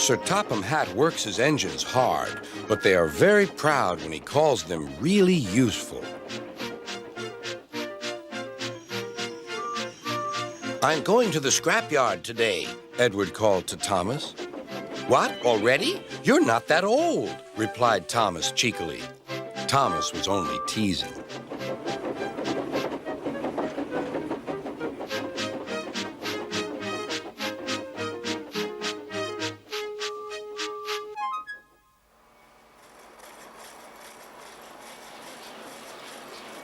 Sir Topham Hatt works his engines hard, but they are very proud when he calls them really useful. "I'm going to the scrapyard today," Edward called to Thomas. "What, already? You're not that old," replied Thomas cheekily. Thomas was only teasing.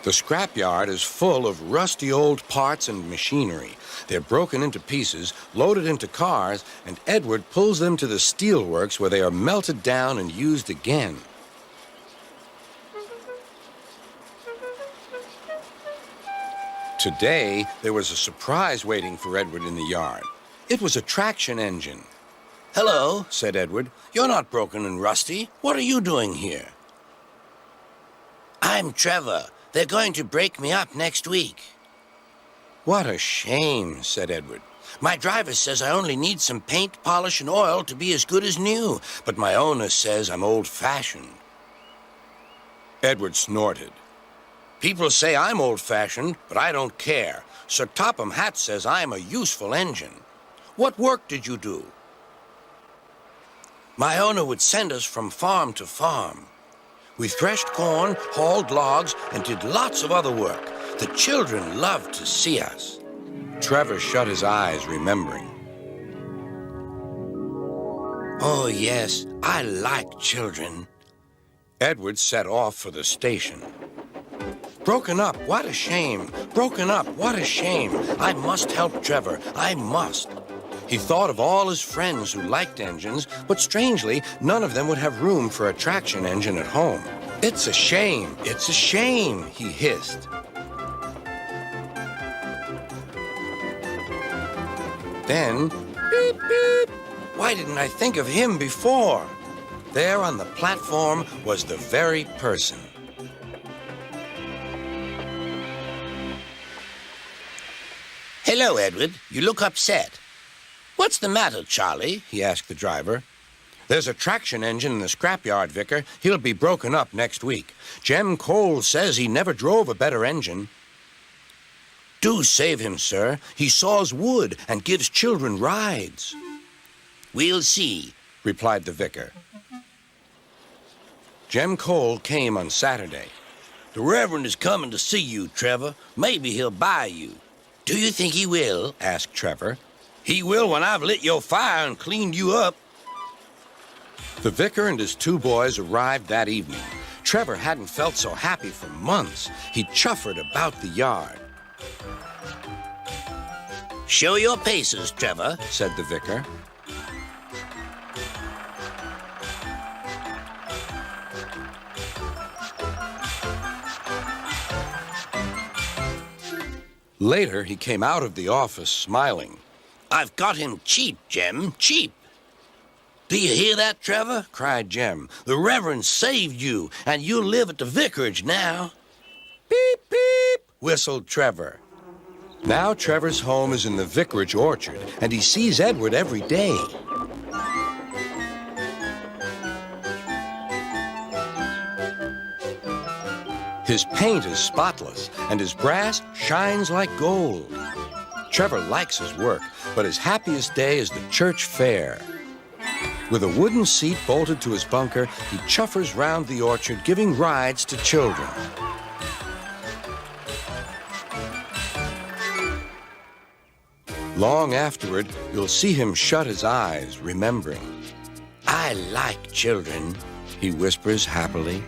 The scrapyard is full of rusty old parts and machinery. They're broken into pieces, loaded into cars, and Edward pulls them to the steelworks where they are melted down and used again. Today, there was a surprise waiting for Edward in the yard. It was a traction engine. "Hello," said Edward. "You're not broken and rusty. What are you doing here?" "I'm Trevor. They're going to break me up next week." "What a shame," said Edward. "My driver says I only need some paint, polish, and oil to be as good as new, but my owner says I'm old-fashioned." Edward snorted. "People say I'm old-fashioned, but I don't care. Sir Topham Hatt says I'm a useful engine. What work did you do?" "My owner would send us from farm to farm. We threshed corn, hauled logs, and did lots of other work. The children loved to see us." Trevor shut his eyes, remembering. "Oh, yes, I like children." Edward set off for the station. "Broken up, what a shame. Broken up, what a shame. I must help Trevor, I must." He thought of all his friends who liked engines, but strangely, none of them would have room for a traction engine at home. "It's a shame, it's a shame," he hissed. Then, beep, beep. Why didn't I think of him before? There on the platform was the very person. "Hello, Edward. You look upset." "What's the matter, Charlie?" he asked the driver. "There's a traction engine in the scrapyard, Vicar. He'll be broken up next week. Jem Cole says he never drove a better engine." "Do save him, sir. He saws wood and gives children rides." "We'll see," replied the vicar. Jem Cole came on Saturday. "The Reverend is coming to see you, Trevor. Maybe he'll buy you." "Do you think he will?" asked Trevor. "He will when I've lit your fire and cleaned you up." The vicar and his two boys arrived that evening. Trevor hadn't felt so happy for months. He chuffered about the yard. "Show your paces, Trevor," said the vicar. Later, he came out of the office smiling. "I've got him cheap, Jem, cheap." "Do you hear that, Trevor?" cried Jem. "The Reverend saved you, and you'll live at the vicarage now." "Beep, beep," whistled Trevor. Now Trevor's home is in the vicarage orchard, and he sees Edward every day. His paint is spotless, and his brass shines like gold. Trevor likes his work, but his happiest day is the church fair. With a wooden seat bolted to his bunker, he chuffers round the orchard, giving rides to children. Long afterward, you'll see him shut his eyes, remembering. "I like children," he whispers happily.